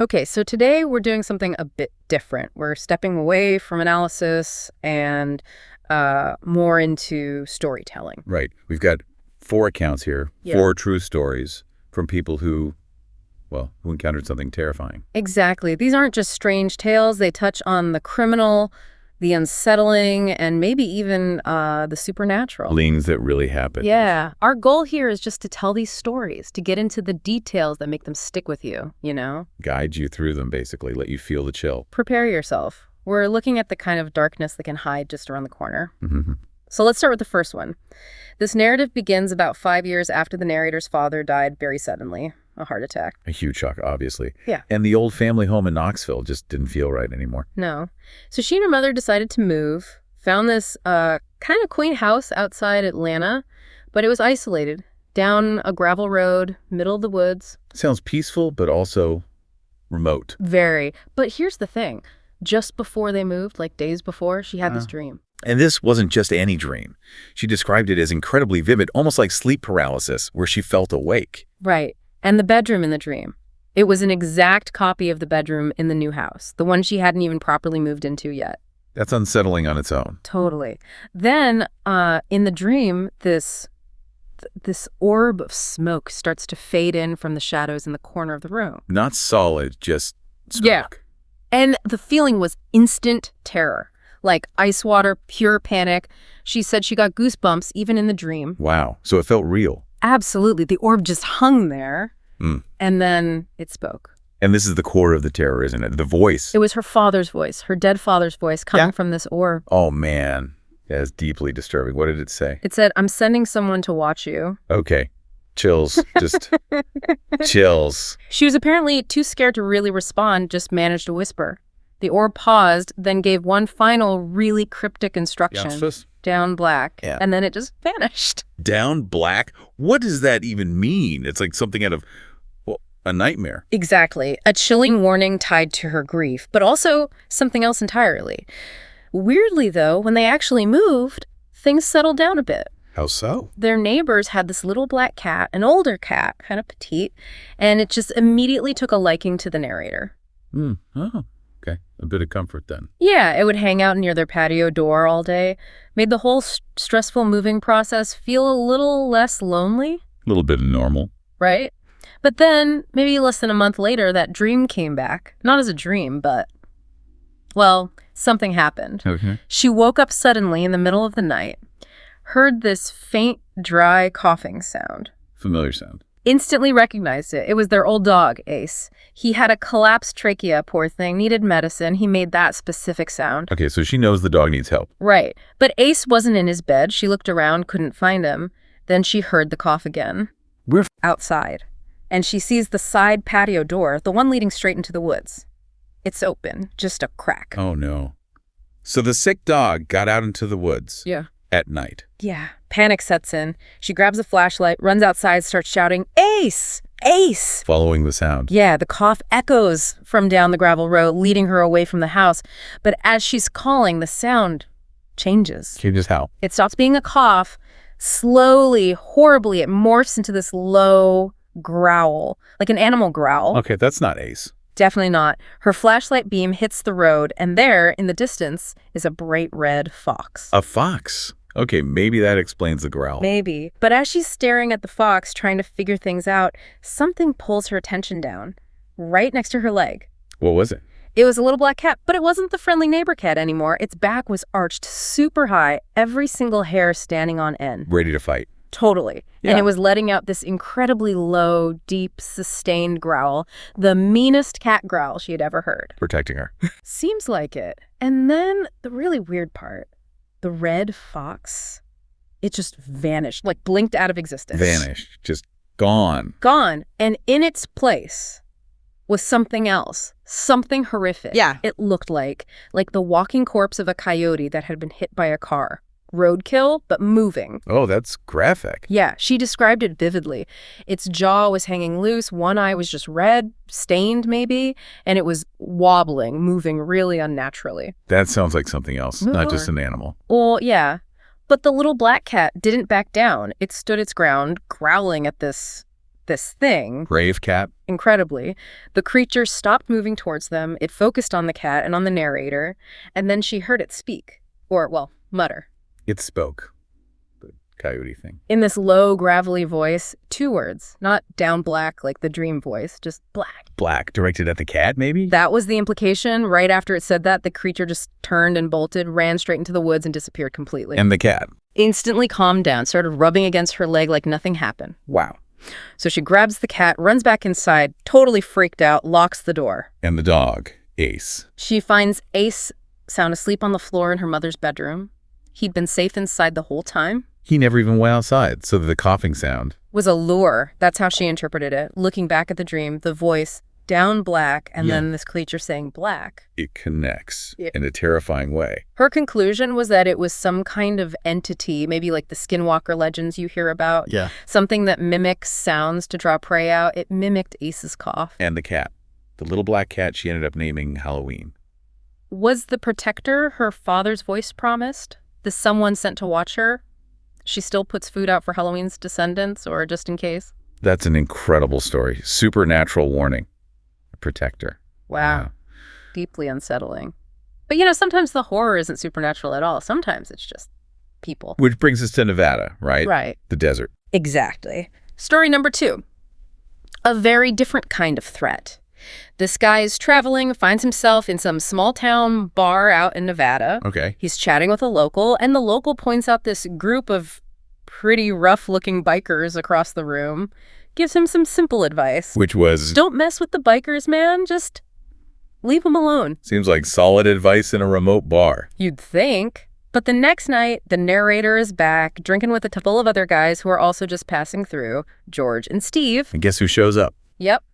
Okay, so today we're doing something a bit different. We're stepping away from analysis and more into storytelling. Right. We've got 4 accounts here, Yeah. 4 true stories from people who encountered something terrifying. Exactly. These aren't just strange tales. They touch on the criminal, the unsettling, and maybe even the supernatural. Things that really happened. Yeah. Our goal here is just to tell these stories, to get into the details that make them stick with you, you know? Guide you through them, basically. Let you feel the chill. Prepare yourself. We're looking at the kind of darkness that can hide just around the corner. Mm-hmm. So let's start with the first one. This narrative begins about 5 years after the narrator's father died very suddenly. A heart attack. A huge shock, obviously. Yeah. And the old family home in Knoxville just didn't feel right anymore. No. So she and her mother decided to move, found this kind of quaint house outside Atlanta, but it was isolated, down a gravel road, middle of the woods. Sounds peaceful, but also remote. Very. But here's the thing. Just before they moved, like days before, she had this dream. And this wasn't just any dream. She described it as incredibly vivid, almost like sleep paralysis, where she felt awake. Right. And the bedroom in the dream. It was an exact copy of the bedroom in the new house, the one she hadn't even properly moved into yet. That's unsettling on its own. Totally. Then, in the dream, this orb of smoke starts to fade in from the shadows in the corner of the room. Not solid, just smoke. Yeah. And the feeling was instant terror, like ice water, pure panic. She said she got goosebumps even in the dream. Wow. So it felt real. Absolutely. The orb just hung there, and then it spoke. And this is the core of the terror, isn't it? The voice. It was her father's voice, her dead father's voice coming from this orb. Oh, man. That's deeply disturbing. What did it say? It said, "I'm sending someone to watch you." Okay. Chills. Just chills. She was apparently too scared to really respond, just managed to whisper. The orb paused, then gave one final really cryptic instruction. Youngsters? Down black. Yeah. And then it just vanished. Down black? What does that even mean? It's like something out of, a nightmare. Exactly. A chilling warning tied to her grief, but also something else entirely. Weirdly, though, when they actually moved, things settled down a bit. How so? Their neighbors had this little black cat, an older cat, kind of petite, and it just immediately took a liking to the narrator. Oh, okay. A bit of comfort then. Yeah, it would hang out near their patio door all day, made the whole stressful moving process feel a little less lonely. A little bit normal. Right? But then, maybe less than a month later, that dream came back. Not as a dream, but, well, something happened. Okay. She woke up suddenly in the middle of the night, heard this faint, dry coughing sound. Familiar sound. Instantly recognized it. It was their old dog, Ace. He had a collapsed trachea, poor thing, needed medicine. He made that specific sound. Okay, so she knows the dog needs help. Right. But Ace wasn't in his bed. She looked around, couldn't find him. Then she heard the cough again. We're outside. And she sees the side patio door, the one leading straight into the woods. It's open, just a crack. Oh, no. So the sick dog got out into the woods. Yeah. At night. Yeah. Panic sets in. She grabs a flashlight, runs outside, starts shouting, "Ace! Ace!" Following the sound. Yeah, the cough echoes from down the gravel road, leading her away from the house. But as she's calling, the sound changes. Changes how? It stops being a cough. Slowly, horribly, it morphs into this low growl, like an animal growl. Okay, that's not Ace. Definitely not. Her flashlight beam hits the road, and there, in the distance, is a bright red fox. A fox? Okay, maybe that explains the growl. Maybe. But as she's staring at the fox, trying to figure things out, something pulls her attention down, right next to her leg. What was it? It was a little black cat, but it wasn't the friendly neighbor cat anymore. Its back was arched super high, every single hair standing on end. Ready to fight. Totally. Yeah. And it was letting out this incredibly low, deep, sustained growl, the meanest cat growl she had ever heard. Protecting her. Seems like it. And then the really weird part, the red fox, it just vanished, like blinked out of existence. Vanished. Just gone. Gone. And in its place was something else, something horrific. Yeah. It looked like the walking corpse of a coyote that had been hit by a car. Roadkill, but moving. Oh, that's graphic. Yeah, she described it vividly. Its jaw was hanging loose, one eye was just red, stained maybe, and it was wobbling, moving really unnaturally. That sounds like something else, Move not on. just an animal. Well, yeah. But the little black cat didn't back down. It stood its ground, growling at this this thing. Brave cat. Incredibly, the creature stopped moving towards them. It focused on the cat and on the narrator, and then she heard it speak. Or, well, mutter. It spoke. The coyote thing. In this low, gravelly voice, 2 words. Not down black like the dream voice, just black. Black, directed at the cat, maybe? That was the implication. Right after it said that, the creature just turned and bolted, ran straight into the woods, and disappeared completely. And the cat. Instantly calmed down, started rubbing against her leg like nothing happened. Wow. So she grabs the cat, runs back inside, totally freaked out, locks the door. And the dog, Ace. She finds Ace sound asleep on the floor in her mother's bedroom. He'd been safe inside the whole time. He never even went outside, so the coughing sound Was a lure. That's how she interpreted it. Looking back at the dream, the voice, down black, and then this creature saying black. it connects in a terrifying way. Her conclusion was that it was some kind of entity, maybe like the Skinwalker legends you hear about. Yeah. Something that mimics sounds to draw prey out. It mimicked Ace's cough. And the cat. The little black cat she ended up naming Halloween. Was the protector her father's voice promised? The someone sent to watch her? She still puts food out for Halloween's descendants, or just in case? That's an incredible story. Supernatural warning. A protector. Wow. Deeply unsettling. But sometimes the horror isn't supernatural at all. Sometimes it's just people. Which brings us to Nevada, right? Right. The desert. Exactly. Story number 2. A very different kind of threat. This guy is traveling, finds himself in some small town bar out in Nevada. Okay. He's chatting with a local, and the local points out this group of pretty rough-looking bikers across the room, gives him some simple advice. Which was... Don't mess with the bikers, man. Just leave them alone. Seems like solid advice in a remote bar. You'd think. But the next night, the narrator is back, drinking with a couple of other guys who are also just passing through, George and Steve. And guess who shows up? Yep.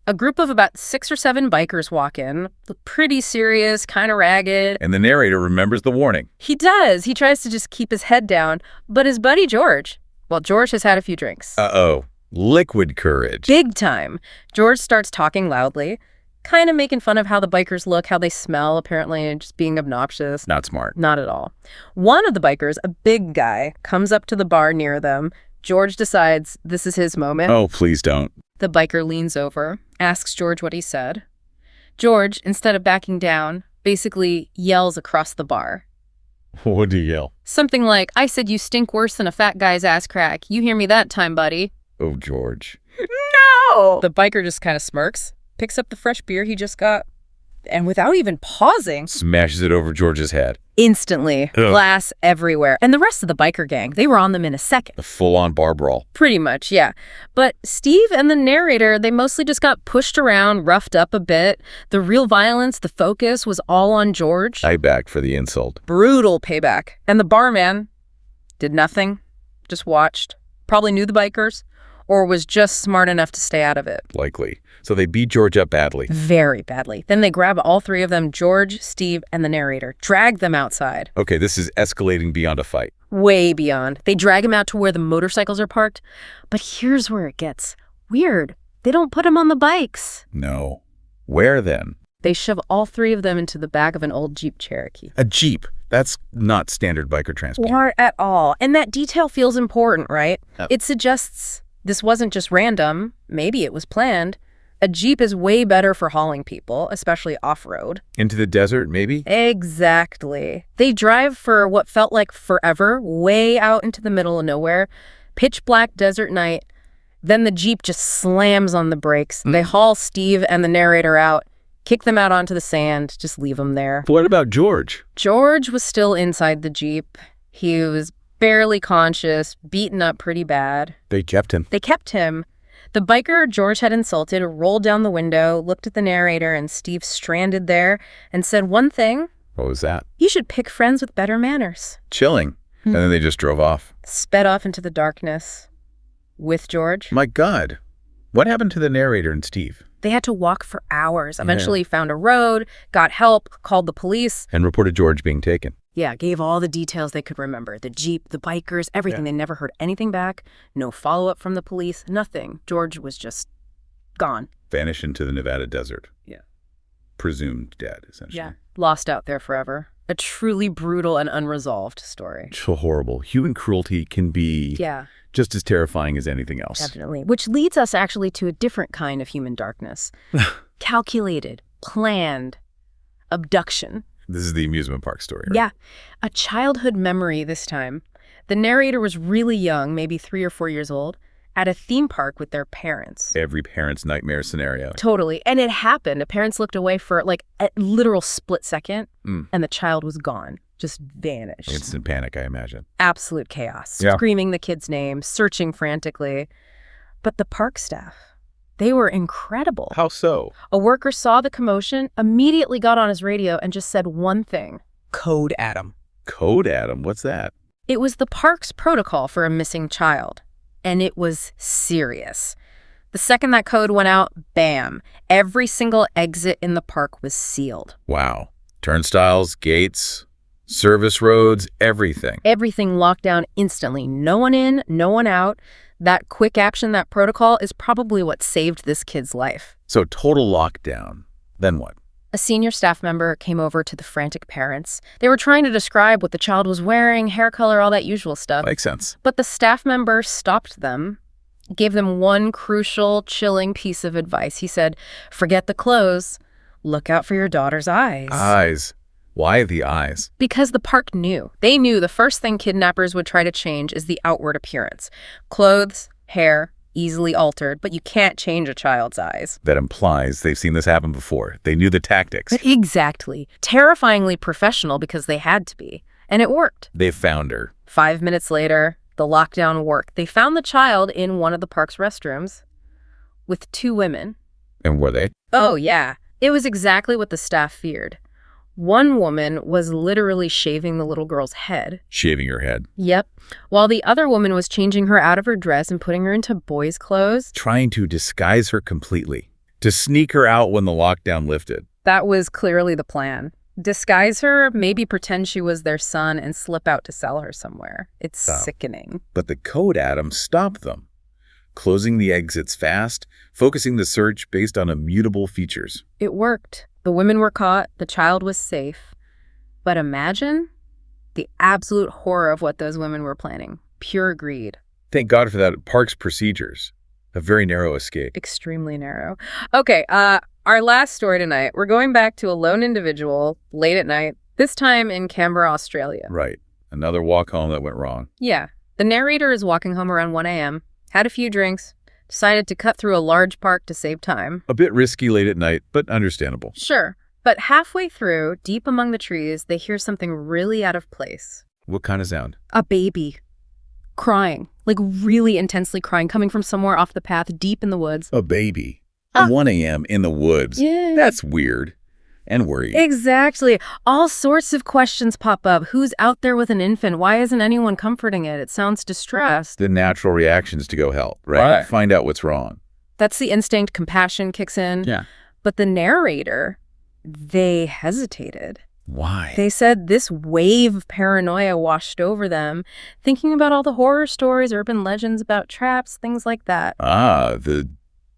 A group of about 6 or 7 bikers walk in, look pretty serious, kind of ragged. And the narrator remembers the warning. He does. He tries to just keep his head down. But his buddy George, well, George has had a few drinks. Uh-oh. Liquid courage. Big time. George starts talking loudly, kind of making fun of how the bikers look, how they smell, apparently, and just being obnoxious. Not smart. Not at all. One of the bikers, a big guy, comes up to the bar near them. George decides this is his moment. Oh, please don't. The biker leans over, asks George what he said. George, instead of backing down, basically yells across the bar. What'd you yell? Something like, I said you stink worse than a fat guy's ass crack. You hear me that time, buddy. Oh, George. No! The biker just kind of smirks, picks up the fresh beer he just got, and without even pausing, Smashes it over George's head. instantly, Ugh. glass everywhere. And the rest of the biker gang, they were on them in a second. A full-on bar brawl. Pretty much, yeah. But Steve and the narrator, they mostly just got pushed around, roughed up a bit. The real violence, the focus was all on George. Payback for the insult. Brutal payback. And the barman did nothing, just watched. Probably knew the bikers, or was just smart enough to stay out of it. Likely. So they beat George up badly. Very badly. Then they grab all 3 of them, George, Steve, and the narrator, drag them outside. Okay, this is escalating beyond a fight. Way beyond. They drag him out to where the motorcycles are parked. But here's where it gets weird. They don't put him on the bikes. No. Where then? They shove all 3 of them into the back of an old Jeep Cherokee. A Jeep. That's not standard biker transport. Not at all. And that detail feels important, right? Yep. It suggests this wasn't just random. Maybe it was planned. A Jeep is way better for hauling people, especially off-road. Into the desert, maybe? Exactly. They drive for what felt like forever, way out into the middle of nowhere, pitch black desert night. Then the Jeep just slams on the brakes. They haul Steve and the narrator out, kick them out onto the sand, just leave them there. What about George? George was still inside the Jeep. He was barely conscious, beaten up pretty bad. They kept him. They kept him. The biker George had insulted rolled down the window, looked at the narrator and Steve stranded there, and said one thing. What was that? You should pick friends with better manners. Chilling. And then they just drove off. Sped off into the darkness. With George. My God. What happened to the narrator and Steve? They had to walk for hours. Eventually found a road, got help, called the police. And reported George being taken. Yeah, gave all the details they could remember. The Jeep, the bikers, everything. They never heard anything back. No follow-up from the police. Nothing. George was just gone. Vanished into the Nevada desert. Yeah. Presumed dead, essentially. Yeah. Lost out there forever. A truly brutal and unresolved story. So horrible. Human cruelty can be Just as terrifying as anything else. Definitely. Which leads us actually to a different kind of human darkness. Calculated, planned, abduction. This is the amusement park story, right? Yeah. A childhood memory this time. The narrator was really young, maybe 3 or 4 years old, at a theme park with their parents. Every parent's nightmare scenario. Totally. And it happened. The parents looked away for like a literal split second, and the child was gone. Just vanished. Instant panic, I imagine. Absolute chaos. Yeah. Screaming the kid's name, searching frantically. But the park staff, they were incredible. How so? A worker saw the commotion, immediately got on his radio, and just said one thing. Code Adam. Code Adam? What's that? It was the park's protocol for a missing child. And it was serious. The second that code went out, bam, every single exit in the park was sealed. Wow. Turnstiles, gates, service roads, everything. Everything locked down instantly. No one in, no one out. That quick action, that protocol is probably what saved this kid's life. So total lockdown. Then what? A senior staff member came over to the frantic parents. They were trying to describe what the child was wearing, hair color, all that usual stuff. Makes sense. But the staff member stopped them, gave them one crucial, chilling piece of advice. He said, forget the clothes. Look out for your daughter's eyes. Eyes. Why the eyes? Because the park knew. They knew the first thing kidnappers would try to change is the outward appearance. Clothes, hair, easily altered, but you can't change a child's eyes. That implies they've seen this happen before. They knew the tactics. Exactly. Terrifyingly professional because they had to be. And it worked. They found her. 5 minutes later, the lockdown worked. They found the child in one of the park's restrooms with 2 women. And were they? Oh, yeah. It was exactly what the staff feared. One woman was literally shaving the little girl's head. Shaving her head. Yep. While the other woman was changing her out of her dress and putting her into boys' clothes. Trying to disguise her completely. To sneak her out when the lockdown lifted. That was clearly the plan. Disguise her, maybe pretend she was their son, and slip out to sell her somewhere. It's sickening. But the code Adam stopped them. Closing the exits fast, focusing the search based on immutable features. It worked. The women were caught, the child was safe. But imagine the absolute horror of what those women were planning. Pure greed. Thank God for that park's procedures. A very narrow escape. Extremely narrow. Okay, our last story tonight. We're going back to a lone individual late at night, this time in Canberra, Australia. Right. Another walk home that went wrong. Yeah. The narrator is walking home around 1 a.m., had a few drinks, decided to cut through a large park to save time. A bit risky late at night, but understandable. Sure. But halfway through, deep among the trees, they hear something really out of place. What kind of sound? A baby. Crying. Like really intensely crying, coming from somewhere off the path, deep in the woods. A baby. 1 a.m. in the woods. Yeah. That's weird. And worried. Exactly. All sorts of questions pop up. Who's out there with an infant? Why isn't anyone comforting it? It sounds distressed. The natural reaction is to go help, right? Find out what's wrong. That's the instinct. Compassion kicks in. Yeah. But the narrator, they hesitated. Why? They said this wave of paranoia washed over them, thinking about all the horror stories, urban legends about traps, things like that. The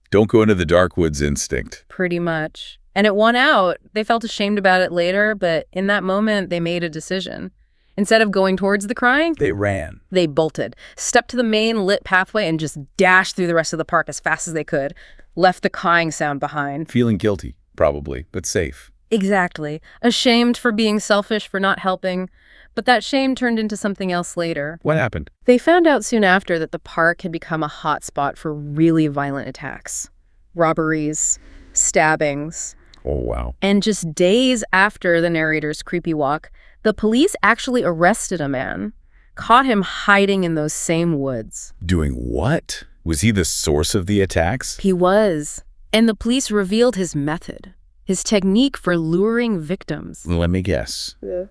don't go into the dark woods instinct. Pretty much. And it won out. They felt ashamed about it later, but in that moment, they made a decision. Instead of going towards the crying, They ran. they bolted, stepped to the main lit pathway, and just dashed through the rest of the park as fast as they could, left the crying sound behind. Feeling guilty, probably, but safe. Exactly. Ashamed for being selfish, for not helping. But that shame turned into something else later. What happened? They found out soon after that the park had become a hot spot for really violent attacks. Robberies, stabbings. Oh, wow. And just days after the narrator's creepy walk, the police actually arrested a man, caught him hiding in those same woods. Doing what? Was he the source of the attacks? He was. And the police revealed his method, his technique for luring victims. Let me guess. Yeah.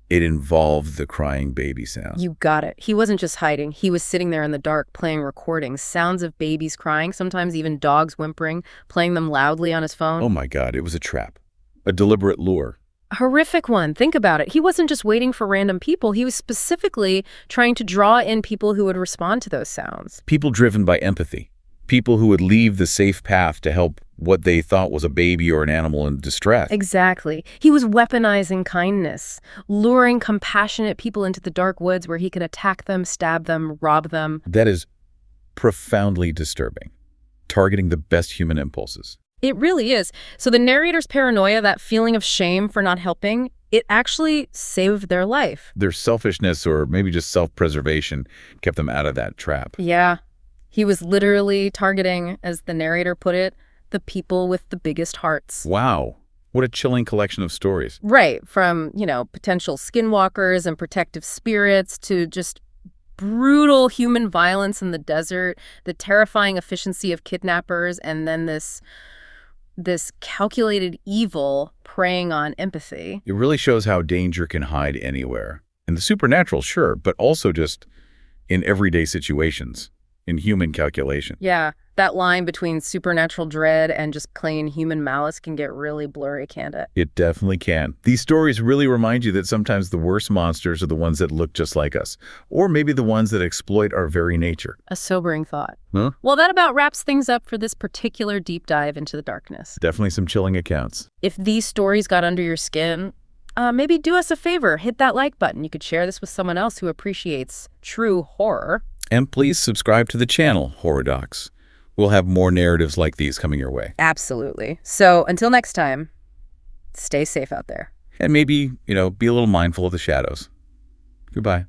It involved the crying baby sound. You got it. He wasn't just hiding. He was sitting there in the dark playing recordings, sounds of babies crying, sometimes even dogs whimpering, playing them loudly on his phone. Oh my God, it was a trap. A deliberate lure. A horrific one. Think about it. He wasn't just waiting for random people. He was specifically trying to draw in people who would respond to those sounds. People driven by empathy. People who would leave the safe path to help what they thought was a baby or an animal in distress. Exactly. He was weaponizing kindness, luring compassionate people into the dark woods where he could attack them, stab them, rob them. That is profoundly disturbing, targeting the best human impulses. It really is. So the narrator's paranoia, that feeling of shame for not helping, it actually saved their life. Their selfishness or maybe just self-preservation kept them out of that trap. Yeah. He was literally targeting, as the narrator put it, the people with the biggest hearts. Wow. What a chilling collection of stories. Right. From, potential skinwalkers and protective spirits to just brutal human violence in the desert, the terrifying efficiency of kidnappers, and then this calculated evil preying on empathy. It really shows how danger can hide anywhere. In the supernatural, sure, but also just in everyday situations, in human calculation. Yeah, that line between supernatural dread and just plain human malice can get really blurry, can't it? It definitely can. These stories really remind you that sometimes the worst monsters are the ones that look just like us, or maybe the ones that exploit our very nature. A sobering thought. Huh? Well, that about wraps things up for this particular deep dive into the darkness. Definitely some chilling accounts. If these stories got under your skin, maybe do us a favor, hit that like button. You could share this with someone else who appreciates true horror. And please subscribe to the channel, Horror Docs. We'll have more narratives like these coming your way. Absolutely. So until next time, stay safe out there. And maybe, be a little mindful of the shadows. Goodbye.